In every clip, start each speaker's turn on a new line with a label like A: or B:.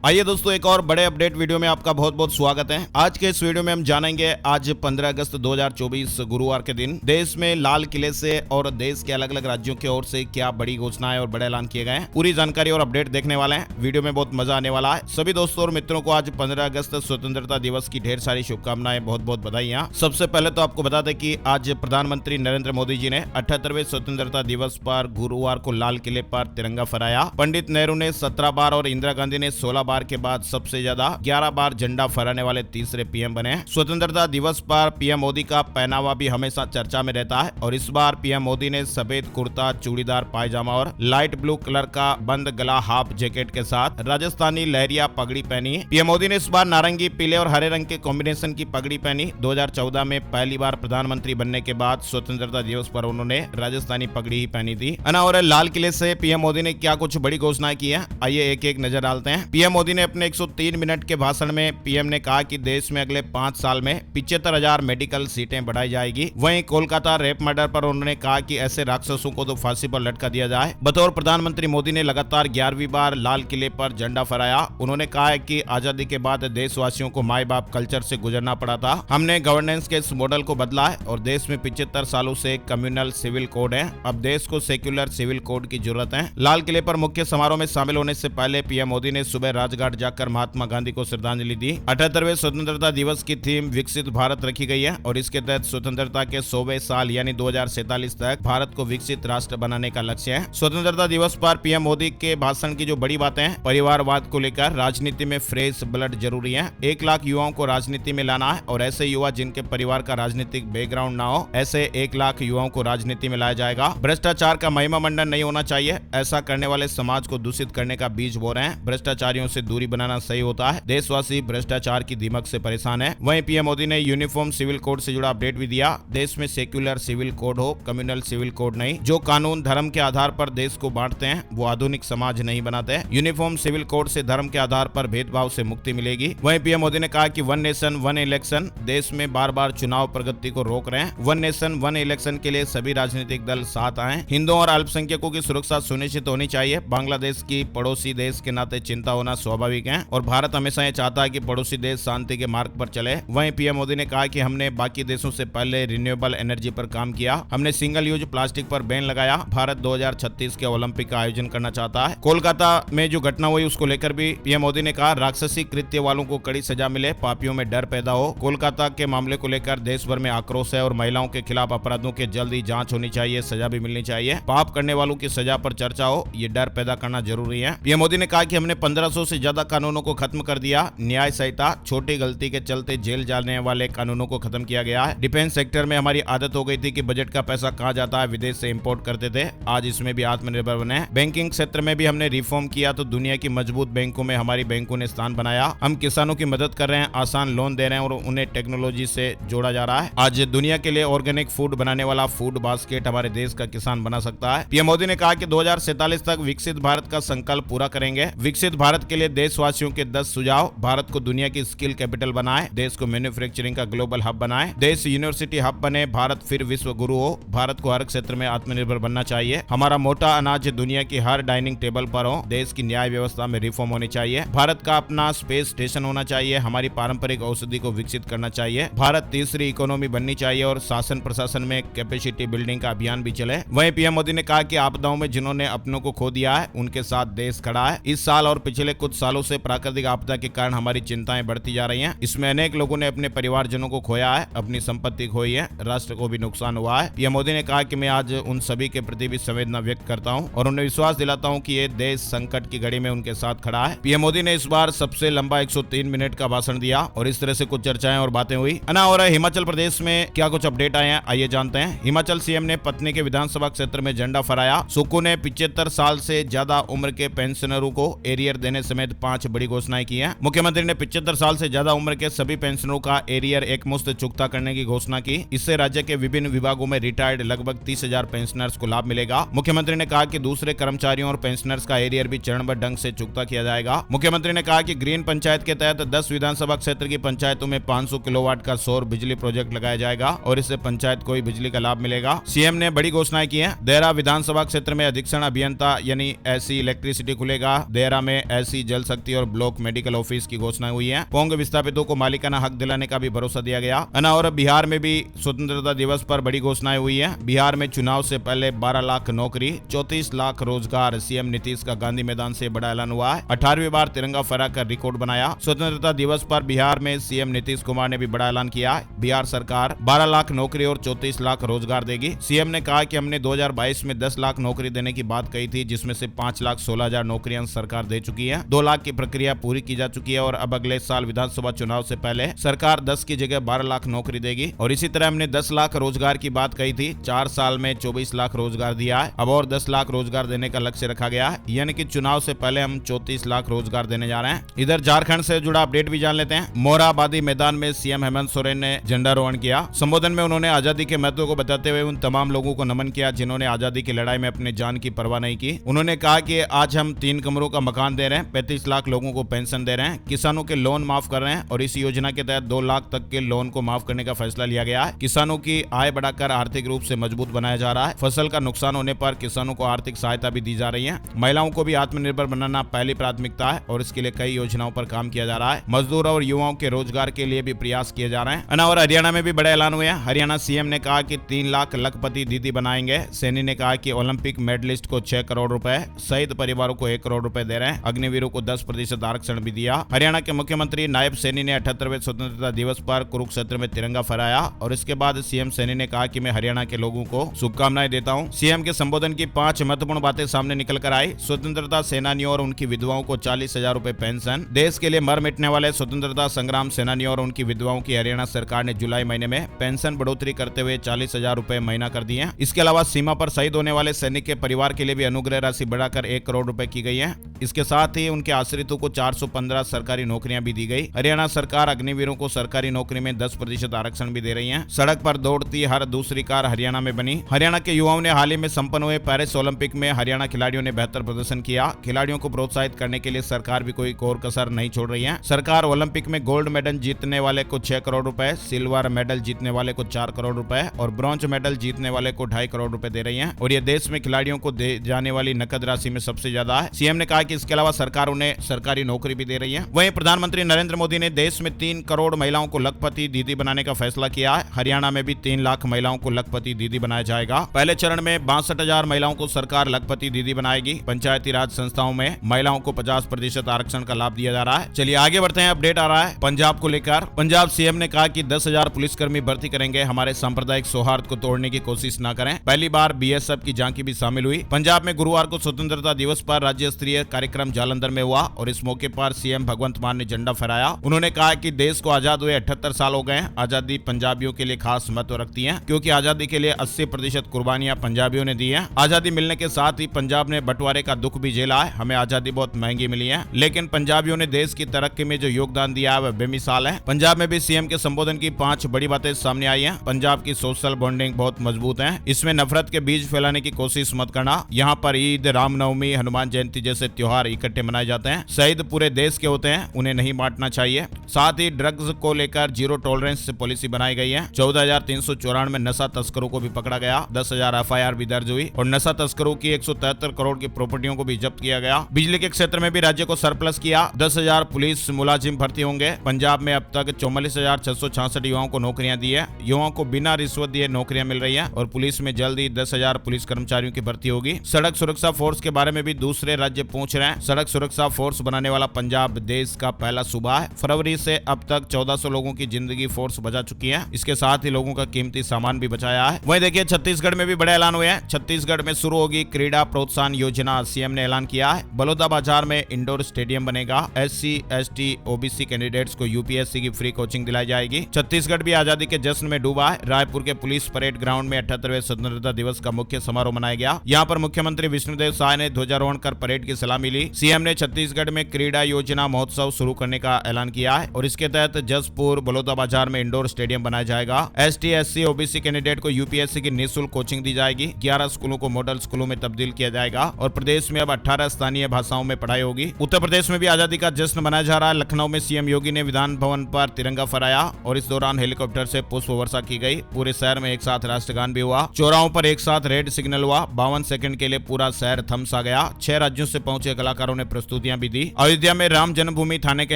A: आइए दोस्तों, एक और बड़े अपडेट वीडियो में आपका बहुत बहुत स्वागत है। आज के इस वीडियो में हम जानेंगे आज 15 अगस्त 2024 गुरुवार के दिन देश में लाल किले से और देश के अलग अलग राज्यों की ओर से क्या बड़ी घोषणाएं और बड़े ऐलान किए गए हैं। पूरी जानकारी और अपडेट देखने वाले हैं। वीडियो में बहुत मजा आने वाला है। सभी दोस्तों और मित्रों को आज 15 अगस्त स्वतंत्रता दिवस की ढेर सारी शुभकामनाएं, बहुत बहुत बधाइयां। सबसे पहले तो आपको बता दें कि आज प्रधानमंत्री नरेंद्र मोदी जी ने 78वें स्वतंत्रता दिवस पर गुरुवार को लाल किले पर तिरंगा फहराया। पंडित नेहरू ने 17 बार और इंदिरा गांधी ने 16 बार के बाद सबसे ज्यादा 11 बार झंडा फहराने वाले तीसरे पीएम बने। स्वतंत्रता दिवस पर पीएम मोदी का पहनावा भी हमेशा चर्चा में रहता है और इस बार पीएम मोदी ने सफेद कुर्ता, चूड़ीदार पायजामा और लाइट ब्लू कलर का बंद गला हाफ जैकेट के साथ राजस्थानी लहरिया पगड़ी पहनी। पीएम मोदी ने इस बार नारंगी, पीले और हरे रंग के कॉम्बिनेशन की पगड़ी पहनी। 2014 में पहली बार प्रधानमंत्री बनने के बाद स्वतंत्रता दिवस पर उन्होंने राजस्थानी पगड़ी ही पहनी थी। और लाल किले से पीएम मोदी ने क्या कुछ बड़ी घोषणाएं की है, आइए एक एक नजर डालते हैं। पीएम मोदी ने अपने 103 मिनट के भाषण में पीएम ने कहा कि देश में अगले 5 साल में 75,000 मेडिकल सीटें बढ़ाई जाएगी। वहीं कोलकाता रेप मर्डर पर उन्होंने कहा कि ऐसे राक्षसों को तो फांसी पर लटका दिया जाए। बतौर प्रधानमंत्री मोदी ने लगातार 11वीं बार लाल किले पर झंडा फहराया। उन्होंने कहा है कि आजादी के बाद देशवासियों को माई बाप कल्चर से गुजरना पड़ा था। हमने गवर्नेंस के इस मॉडल को बदला है और देश में 75 सालों से कम्युनल सिविल कोड है। अब देश को सेक्युलर सिविल कोड की जरूरत है। लाल किले पर मुख्य समारोह में शामिल होने से पहले पीएम मोदी ने सुबह राजघाट जाकर महात्मा गांधी को श्रद्धांजलि दी। 78वें स्वतंत्रता दिवस की थीम विकसित भारत रखी गई है और इसके तहत स्वतंत्रता के 100वें साल यानी 2047 तक भारत को विकसित राष्ट्र बनाने का लक्ष्य है। स्वतंत्रता दिवस पर पीएम मोदी के भाषण की जो बड़ी बातें हैं, परिवारवाद को लेकर राजनीति में फ्रेश ब्लड जरूरी है। 1 लाख युवाओं को राजनीति में लाना है और ऐसे युवा जिनके परिवार का राजनीतिक बैकग्राउंड ना हो, ऐसे 1 लाख युवाओं को राजनीति में लाया जाएगा। भ्रष्टाचार का महिमा मंडन नहीं होना चाहिए। ऐसा करने वाले समाज को दूषित करने का बीज बो रहे हैं। भ्रष्टाचारियों से दूरी बनाना सही होता है। देशवासी भ्रष्टाचार की दीमक से परेशान है। वहीं पीएम मोदी ने यूनिफॉर्म सिविल कोड से जुड़ा अपडेट भी दिया। देश में सेक्युलर सिविल कोड हो, कम्युनल सिविल कोड नहीं। जो कानून धर्म के आधार पर देश को बांटते हैं वो आधुनिक समाज नहीं बनाते। यूनिफॉर्म सिविल कोड से धर्म के आधार पर भेदभाव से मुक्ति मिलेगी। वहीं पीएम मोदी ने कहा कि 1 नेशन 1 इलेक्शन देश में बार बार चुनाव प्रगति को रोक रहे हैं। 1 नेशन 1 इलेक्शन के लिए सभी राजनीतिक दल साथ आए। हिंदुओं और अल्पसंख्यकों की सुरक्षा सुनिश्चित होनी चाहिए। बांग्लादेश की पड़ोसी देश के नाते चिंता होना स्वाभाविक है और भारत हमेशा ये चाहता है कि पड़ोसी देश शांति के मार्ग पर चले। वहीं पीएम मोदी ने कहा कि हमने बाकी देशों से पहले रिन्यूएबल एनर्जी पर काम किया। हमने सिंगल यूज प्लास्टिक पर बैन लगाया। भारत 2036 के ओलंपिक का आयोजन करना चाहता है। कोलकाता में जो घटना हुई उसको लेकर भी पीएम मोदी ने कहा राक्षसी कृत्य वालों को कड़ी सजा मिले, पापियों में डर पैदा हो। कोलकाता के मामले को लेकर देश भर में आक्रोश है और महिलाओं के खिलाफ अपराधों की जल्दी जांच होनी चाहिए, सजा भी मिलनी चाहिए। पाप करने वालों की सजा पर चर्चा हो, ये डर पैदा करना जरूरी है। पीएम मोदी ने कहा कि हमने 1500 से ज्यादा कानूनों को खत्म कर दिया। न्याय संहिता, छोटी गलती के चलते जेल जाने वाले कानूनों को खत्म किया गया है। डिफेंस सेक्टर में हमारी आदत हो गई थी कि बजट का पैसा कहाँ जाता है, विदेश से इंपोर्ट करते थे। आज इसमें भी आत्मनिर्भर बने। बैंकिंग क्षेत्र में भी हमने रिफॉर्म किया तो दुनिया की मजबूत बैंकों में हमारी बैंकों ने स्थान बनाया। हम किसानों की मदद कर रहे हैं, आसान लोन दे रहे हैं और उन्हें टेक्नोलॉजी से जोड़ा जा रहा है। आज दुनिया के लिए ऑर्गेनिक फूड बनाने वाला फूड बास्केट हमारे देश का किसान बना सकता है। पीएम मोदी ने कहा कि 2047 तक विकसित भारत का संकल्प पूरा करेंगे। विकसित भारत के लिए देशवासियों के 10 सुझाव। भारत को दुनिया की स्किल कैपिटल बनाए, देश को मैन्युफैक्चरिंग का ग्लोबल हब बनाए, देश यूनिवर्सिटी हब बने, भारत फिर विश्व गुरु हो। भारत को हर क्षेत्र में आत्मनिर्भर बनना चाहिए। हमारा मोटा अनाज दुनिया की हर डाइनिंग टेबल पर हो। देश की न्याय व्यवस्था में रिफॉर्म होनी चाहिए। भारत का अपना स्पेस स्टेशन होना चाहिए। हमारी पारंपरिक औषधि को विकसित करना चाहिए। भारत तीसरी इकोनॉमी बननी चाहिए और शासन प्रशासन में कैपेसिटी बिल्डिंग का अभियान भी चले। वहीं पीएम मोदी ने कहा कि आपदाओं में जिन्होंने अपनों को खो दिया है उनके साथ देश खड़ा है। इस साल और पिछले कुछ सालों से प्राकृतिक आपदा के कारण हमारी चिंताएं बढ़ती जा रही हैं। इसमें अनेक लोगों ने अपने परिवारजनों को खोया है, अपनी संपत्ति खोई है, राष्ट्र को भी नुकसान हुआ है। पीएम मोदी ने कहा कि मैं आज उन सभी के प्रति भी संवेदना व्यक्त करता हूं और उन्हें विश्वास दिलाता हूं कि ये देश संकट की घड़ी में उनके साथ खड़ा है। पीएम मोदी ने इस बार सबसे लंबा 103 मिनट का भाषण दिया और इस तरह से कुछ चर्चाएं और बातें हुई। और हिमाचल प्रदेश में क्या कुछ अपडेट आए हैं, आइए जानते हैं। हिमाचल सीएम ने पत्नी के विधानसभा क्षेत्र में झंडा फहराया। सुक्खू ने 75 साल से ज्यादा उम्र के पेंशनरों को एरियर देने समेत 5 बड़ी घोषणाएं की है। मुख्यमंत्री ने 75 साल से ज्यादा उम्र के सभी पेंशनरों का एरियर एकमुश्त चुकता करने की घोषणा की। इससे राज्य के विभिन्न विभागों में रिटायर्ड लगभग 30,000 पेंशनर्स को लाभ मिलेगा। मुख्यमंत्री ने कहा कि दूसरे कर्मचारियों और पेंशनर्स का एरियर भी चरणबद्ध ढंग से चुकता किया जाएगा। मुख्यमंत्री ने कहा कि ग्रीन पंचायत के तहत 10 विधानसभा क्षेत्र की पंचायतों में 500 किलोवाट का सौर बिजली प्रोजेक्ट लगाया जाएगा और इससे पंचायत को बिजली का लाभ मिलेगा। सीएम ने बड़ी घोषणाएं की है। देहरा विधानसभा क्षेत्र में अधीक्षण अभियंता यानी ऐसी इलेक्ट्रिसिटी खुलेगा। देहरा में ऐसी जल शक्ति और ब्लॉक मेडिकल ऑफिस की घोषणा हुई है। पोंग विस्थापितों को मालिकाना हक दिलाने का भी भरोसा दिया गया है ना। और बिहार में भी स्वतंत्रता दिवस पर बड़ी घोषणाएं हुई है। बिहार में चुनाव से पहले 12 लाख नौकरी, 34 लाख रोजगार। सीएम नीतीश का गांधी मैदान से बड़ा ऐलान हुआ है। 18वीं बार तिरंगा फहराकर रिकॉर्ड बनाया। स्वतंत्रता दिवस पर बिहार में सीएम नीतीश कुमार ने भी बड़ा ऐलान किया है। बिहार सरकार 12 लाख नौकरी और 34 लाख रोजगार देगी। सीएम ने कहा कि हमने 2022 में 10 लाख नौकरी देने की बात कही थी, जिसमें से 5,16,000 नौकरियां सरकार दे चुकी है। 2 लाख की प्रक्रिया पूरी की जा चुकी है और अब अगले साल विधानसभा चुनाव से पहले सरकार 10 की जगह 12 लाख नौकरी देगी। और इसी तरह हमने 10 लाख रोजगार की बात कही थी, 4 साल में 24 लाख रोजगार दिया है। अब और 10 लाख रोजगार देने का लक्ष्य रखा गया है, यानी कि चुनाव से पहले हम 34 लाख रोजगार देने जा रहे हैं। इधर झारखंड से जुड़ा अपडेट भी जान लेते हैं। मोरहाबादी मैदान में सीएम हेमंत सोरेन ने झंडारोहण किया। संबोधन में उन्होंने आजादी के महत्व को बताते हुए उन तमाम लोगों को नमन किया जिन्होंने आजादी की लड़ाई में अपने जान की परवाह नहीं की। उन्होंने कहा कि आज हम 3 कमरों का मकान दे रहे हैं, 35 लाख लोगों को पेंशन दे रहे हैं, किसानों के लोन माफ कर रहे हैं और इस योजना के तहत 2 लाख तक के लोन को माफ करने का फैसला लिया गया है। किसानों की आय बढ़ाकर आर्थिक रूप से मजबूत बनाया जा रहा है। फसल का नुकसान होने पर किसानों को आर्थिक सहायता भी दी जा रही है। महिलाओं को भी आत्मनिर्भर बनाना पहली प्राथमिकता है और इसके लिए कई योजनाओं पर काम किया जा रहा है। मजदूर और युवाओं के रोजगार के लिए भी प्रयास किए जा रहे हैं। और हरियाणा में भी बड़े ऐलान हुए हैं। हरियाणा सीएम ने कहा कि 3 लाख लखपति दीदी बनाएंगे। सैनी ने कहा कि ओलंपिक मेडलिस्ट को 6 करोड़ रुपए, शहीद परिवारों को 1 करोड़ रुपए दे रहे हैं। अग्निवीरों को 10% आरक्षण भी दिया। हरियाणा के मुख्यमंत्री नायब सैनी ने 78वें स्वतंत्रता दिवस पर कुरुक्षेत्र में तिरंगा फहराया और इसके बाद सीएम सैनी ने कहा कि मैं हरियाणा के लोगों को शुभकामनाएं देता हूं। सीएम के संबोधन की 5 महत्वपूर्ण बातें सामने निकल कर आई। स्वतंत्रता सेनानियों और उनकी विधवाओं को 40,000 रुपए पेंशन। देश के लिए मर मिटने वाले स्वतंत्रता संग्राम सेनानियों और उनकी विधवाओं की हरियाणा सरकार ने जुलाई महीने में पेंशन बढ़ोतरी करते हुए 40,000 रुपए महीना कर दिए हैं। इसके अलावा सीमा पर शहीद होने वाले सैनिक के परिवार के लिए भी अनुग्रह राशि बढ़ाकर 1 करोड़ रुपए की गई है। इसके साथ ही उनके आश्रितों को 415 सरकारी नौकरियां भी दी गई। हरियाणा सरकार अग्निवीरों को सरकारी नौकरी में 10% आरक्षण भी दे रही है। सड़क पर दौड़ती हर दूसरी कार हरियाणा में बनी। हरियाणा के युवाओं ने हाल ही में संपन्न हुए पेरिस ओलंपिक में हरियाणा खिलाड़ियों ने बेहतर प्रदर्शन किया। खिलाड़ियों को प्रोत्साहित करने के लिए सरकार भी कोई कोर कसर नहीं छोड़ रही है। सरकार ओलंपिक में गोल्ड मेडल जीतने वाले को 6 करोड़ रुपए, सिल्वर मेडल जीतने वाले को 4 करोड़ रुपए और ब्रॉन्ज मेडल जीतने वाले को 2.5 करोड़ रुपए दे रही है। और ये देश में खिलाड़ियों को दे जाने वाली नकद राशि में सबसे ज्यादा है। सीएम ने कहा कि इसके अलावा सरकार उन्हें सरकारी नौकरी भी दे रही है। वहीं प्रधानमंत्री नरेंद्र मोदी ने देश में 3 करोड़ महिलाओं को लखपति दीदी बनाने का फैसला किया है। हरियाणा में भी 3 लाख महिलाओं को लखपति दीदी बनाया जाएगा। पहले चरण में 62,000 महिलाओं को सरकार लखपति दीदी बनाएगी। पंचायती राज संस्थाओं में महिलाओं को 50% आरक्षण का लाभ दिया जा रहा है। चलिए आगे बढ़ते हैं। अपडेट आ रहा है पंजाब को लेकर। पंजाब सीएम ने कहा कि 10,000 पुलिसकर्मी भर्ती करेंगे। हमारे सांप्रदायिक सौहार्द को तोड़ने की कोशिश न करें। पहली बार बीएसएफ की झांकी भी शामिल हुई। पंजाब में गुरुवार को स्वतंत्रता दिवस पर राज्य स्तरीय कार्यक्रम जालंधर में हुआ और इस मौके पर सीएम भगवंत मान ने झंडा फहराया। उन्होंने कहा कि देश को आजाद हुए 78 साल हो गए। आजादी पंजाबियों के लिए खास महत्व रखती है, क्योंकि आजादी के लिए 80% कुर्बानियां पंजाबियों ने दी हैं। आजादी मिलने के साथ ही पंजाब ने बंटवारे का दुख भी झेला है। हमें आजादी बहुत महंगी मिली है, लेकिन पंजाबियों ने देश की तरक्की में जो योगदान दिया है वह बेमिसाल है। पंजाब में भी सीएम के संबोधन की 5 बड़ी बातें सामने आई हैं। पंजाब की सोशल बॉन्डिंग बहुत मजबूत है। इसमें नफरत के बीज फैलाने की कोशिश मत करना। यहाँ पर ईद, रामनवमी, हनुमान जयंती जैसे त्योहार इकट्ठे मनाए जाते हैं। शहीद पूरे देश के होते हैं, उन्हें नहीं बांटना चाहिए। साथ ही ड्रग्स को लेकर जीरो टॉलरेंस पॉलिसी बनाई गई है। 14,394 नशा तस्करों को भी पकड़ा गया। 10,000 एफआईआर भी दर्ज हुई और नशा तस्करों की 173 करोड़ की प्रॉपर्टियों को भी जब्त किया गया। बिजली के क्षेत्र में भी राज्य को सरप्लस किया। 10,000 पुलिस मुलाजिम भर्ती होंगे। पंजाब में अब तक 44,666 युवाओं को नौकरियां दी है। युवाओं को बिना रिश्वत दिए नौकरियां मिल रही है और पुलिस में जल्द ही 10,000 पुलिस कर्मचारियों की भर्ती होगी। सड़क सुरक्षा फोर्स के बारे में भी दूसरे राज्य पूछ रहे हैं। सड़क सुरक्षा फोर्स बनाने वाला पंजाब देश का पहला सूबा है। फरवरी से अब तक 1400 लोगों की जिंदगी फोर्स बचा चुकी है। इसके साथ ही लोगों का कीमती सामान भी बचाया है। वहीं देखिए छत्तीसगढ़ में भी बड़े ऐलान हुए हैं। छत्तीसगढ़ में शुरू होगी क्रीड़ा प्रोत्साहन योजना। सीएम ने ऐलान किया है। बलौदाबाजार में इंडोर स्टेडियम बनेगा। SC, ST, OBC कैंडिडेट्स को UPSC की फ्री कोचिंग दिलाई जाएगी। छत्तीसगढ़ भी आजादी के जश्न में डूबा है। रायपुर के पुलिस परेड ग्राउंड में 78वें स्वतंत्रता दिवस का मुख्य समारोह मनाया गया। यहाँ पर मुख्यमंत्री विष्णुदेव साय ने ध्वजारोहण कर परेड की सलामी ली। सीएम ने छत्तीसगढ़ में क्रीड़ा योजना महोत्सव शुरू करने का ऐलान किया है और इसके तहत जसपुर, बलौदाबाजार में इंडोर स्टेडियम बनाया जाएगा। ST, SC, OBC कैंडिडेट को UPSC की निःशुल्क कोचिंग दी जाएगी। 11 स्कूलों को मॉडल स्कूलों में तब्दील किया जाएगा और प्रदेश में अब 18 स्थानीय भाषाओं में पढ़ाई होगी। उत्तर प्रदेश में भी आजादी का जश्न मनाया जा रहा है। लखनऊ में सीएम योगी ने विधान भवन पर तिरंगा फहराया और इस दौरान हेलीकॉप्टर से पुष्प वर्षा की गई। पूरे शहर में एक साथ राष्ट्रगान भी हुआ। चौराहों पर एक साथ रेड सिग्नल हुआ। 52 सेकंड के लिए पूरा शहर थम सा गया। 6 राज्यों से पहुंचे कलाकारों ने प्रस्तुत प्रस्तुतियां भी दी। अयोध्या में राम जन्मभूमि थाने के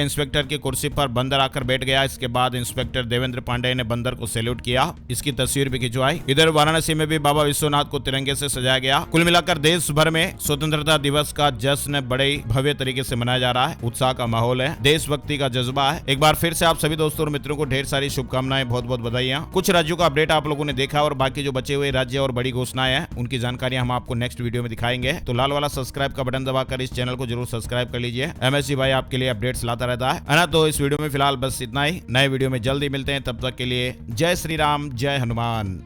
A: इंस्पेक्टर की कुर्सी पर बंदर आकर बैठ गया। इसके बाद इंस्पेक्टर देवेंद्र पांडे ने बंदर को सैल्यूट किया। इसकी तस्वीर भी खिंचवाई। इधर वाराणसी में भी बाबा विश्वनाथ को तिरंगे से सजाया गया। कुल मिलाकर देश भर में स्वतंत्रता दिवस का जश्न बड़े भव्य तरीके से मनाया जा रहा है। उत्साह का माहौल है, देशभक्ति का जज्बा है। एक बार फिर से आप सभी दोस्तों और मित्रों को ढेर सारी शुभकामनाएं, बहुत बहुत बधाइयां। कुछ राज्यों का अपडेट आप लोगों ने देखा और बाकी जो बचे हुए राज्य और बड़ी घोषणाएं हैं उनकी जानकारी हम आपको नेक्स्ट वीडियो में दिखाएंगे। तो लाल वाला सब्सक्राइब का बटन दबाकर इस चैनल को जरूर सब्सक्राइब कर लीजिए। MSC भाई आपके लिए अपडेट्स लाता रहता है ना। तो इस वीडियो में फिलहाल बस इतना ही। नए वीडियो में जल्दी मिलते हैं, तब तक के लिए जय श्री राम, जय हनुमान।